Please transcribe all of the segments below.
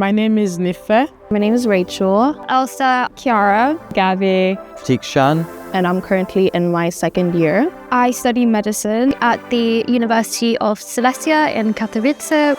My name is Nife. My name is Rachel. Elsa. Kiara. Gavi. Tikshan. And I'm currently in my second year. I study medicine at the University of Silesia in Katowice.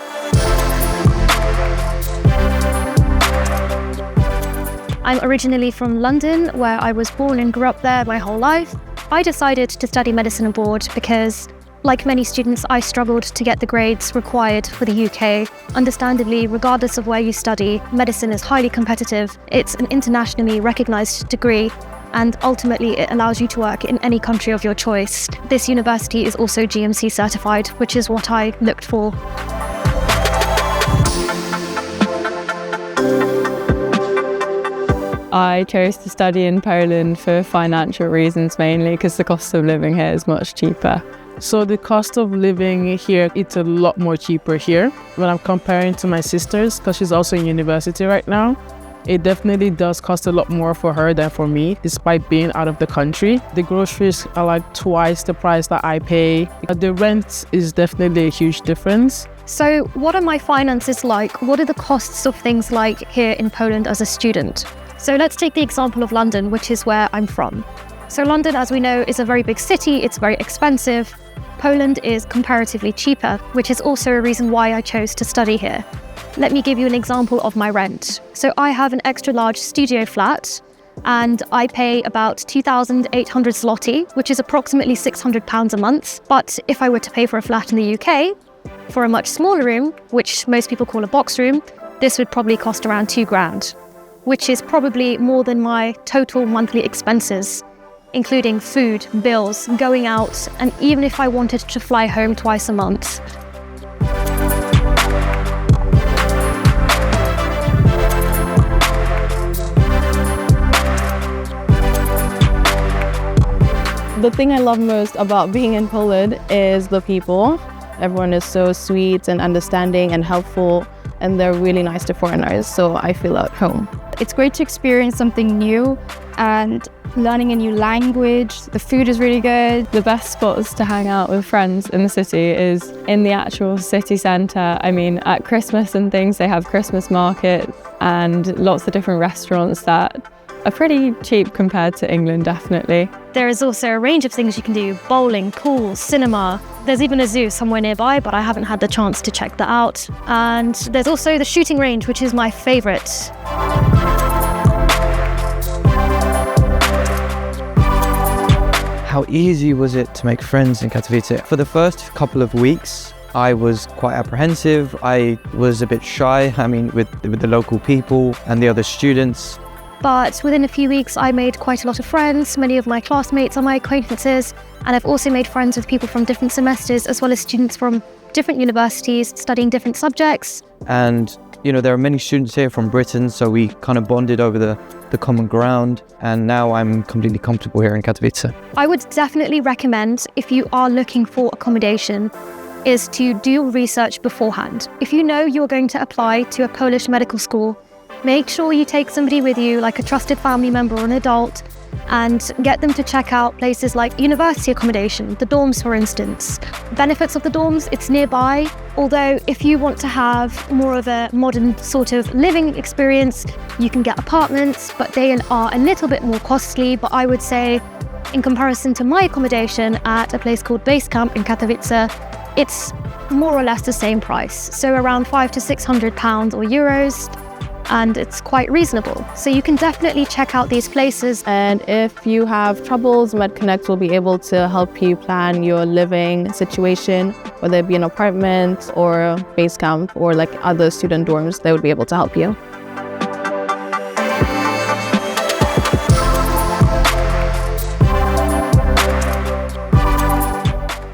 I'm originally from London, where I was born and grew up there my whole life. I decided to study medicine abroad because, like many students, I struggled to get the grades required for the UK. Understandably, regardless of where you study, medicine is highly competitive. It's an internationally recognised degree, and ultimately it allows you to work in any country of your choice. This university is also GMC certified, which is what I looked for. I chose to study in Poland for financial reasons mainly, because the cost of living here is much cheaper. So the cost of living here, it's a lot more cheaper here. When I'm comparing to my sisters, because she's also in university right now, it definitely does cost a lot more for her than for me, despite being out of the country. The groceries are like twice the price that I pay. The rent is definitely a huge difference. So what are my finances like? What are the costs of things like here in Poland as a student? So let's take the example of London, which is where I'm from. So London, as we know, is a very big city. It's very expensive. Poland is comparatively cheaper, which is also a reason why I chose to study here. Let me give you an example of my rent. So I have an extra large studio flat and I pay about 2,800 zloty, which is approximately £600 a month. But if I were to pay for a flat in the UK, for a much smaller room, which most people call a box room, this would probably cost around £2,000, which is probably more than my total monthly expenses, including food, bills, going out, and even if I wanted to fly home twice a month. The thing I love most about being in Poland is the people. Everyone is so sweet and understanding and helpful, and they're really nice to foreigners, so I feel at home. It's great to experience something new and learning a new language. The food is really good. The best spots to hang out with friends in the city is in the actual city centre. I mean, at Christmas and things, they have Christmas markets and lots of different restaurants that are pretty cheap compared to England, definitely. There is also a range of things you can do: bowling, pool, cinema. There's even a zoo somewhere nearby, but I haven't had the chance to check that out. And there's also the shooting range, which is my favourite. How easy was it to make friends in Katowice? For the first couple of weeks, I was quite apprehensive. I was a bit shy, with the local people and the other students. But within a few weeks, I made quite a lot of friends. Many of my classmates are my acquaintances, and I've also made friends with people from different semesters, as well as students from different universities studying different subjects. And, there are many students here from Britain, so we kind of bonded over the common ground, and now I'm completely comfortable here in Katowice. I would definitely recommend, if you are looking for accommodation, is to do research beforehand. If you know you're going to apply to a Polish medical school, make sure you take somebody with you, like a trusted family member or an adult, and get them to check out places like university accommodation, the dorms for instance. Benefits of the dorms, it's nearby, although if you want to have more of a modern sort of living experience, you can get apartments, but they are a little bit more costly. But I would say, in comparison to my accommodation at a place called Base Camp in Katowice, it's more or less the same price, so around £500 to £600 or euros. And it's quite reasonable. So you can definitely check out these places. And if you have troubles, MedConnect will be able to help you plan your living situation, whether it be an apartment or a base camp or like other student dorms, they would be able to help you.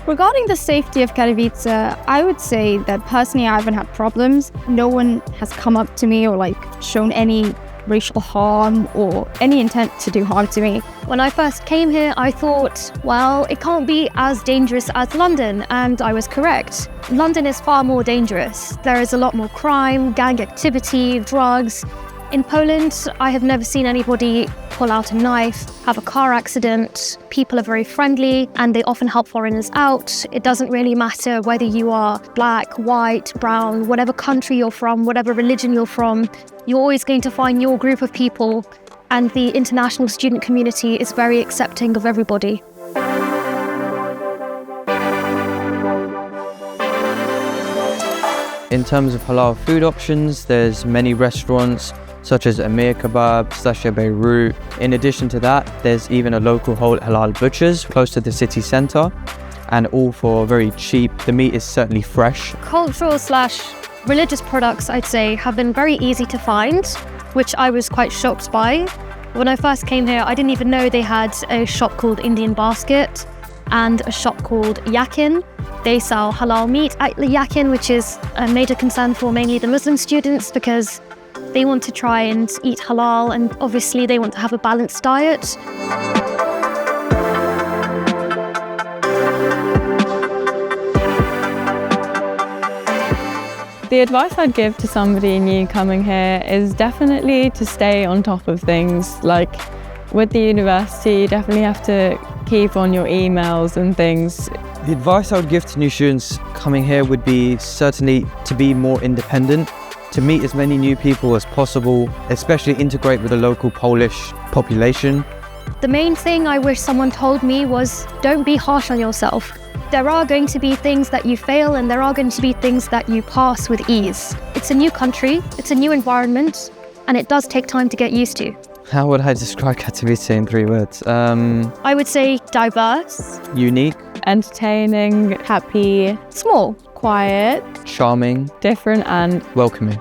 Regarding the safety of Katowice, I would say that personally I haven't had problems. No one has come up to me or shown any racial harm or any intent to do harm to me. When I first came here, I thought, well, it can't be as dangerous as London, and I was correct. London is far more dangerous. There is a lot more crime, gang activity, drugs. In Poland, I have never seen anybody pull out a knife, have a car accident. People are very friendly and they often help foreigners out. It doesn't really matter whether you are black, white, brown, whatever country you're from, whatever religion you're from, you're always going to find your group of people, and the international student community is very accepting of everybody. In terms of halal food options, there's many restaurants such as Amir Kebab, Sasha Beirut. In addition to that, there's even a local halal butchers close to the city centre, and all for very cheap. The meat is certainly fresh. Cultural/religious products, I'd say, have been very easy to find, which I was quite shocked by. When I first came here, I didn't even know they had a shop called Indian Basket and a shop called Yakin. They sell halal meat at Yakin, which is a major concern for mainly the Muslim students because they want to try and eat halal, and obviously they want to have a balanced diet. The advice I'd give to somebody new coming here is definitely to stay on top of things. Like with the university, you definitely have to keep on your emails and things. The advice I would give to new students coming here would be certainly to be more independent, to meet as many new people as possible, especially integrate with the local Polish population. The main thing I wish someone told me was don't be harsh on yourself. There are going to be things that you fail and there are going to be things that you pass with ease. It's a new country, it's a new environment, and it does take time to get used to. How would I describe Katowice in 3 words? I would say diverse, Unique, Entertaining, Happy, small, quiet, charming, different and welcoming.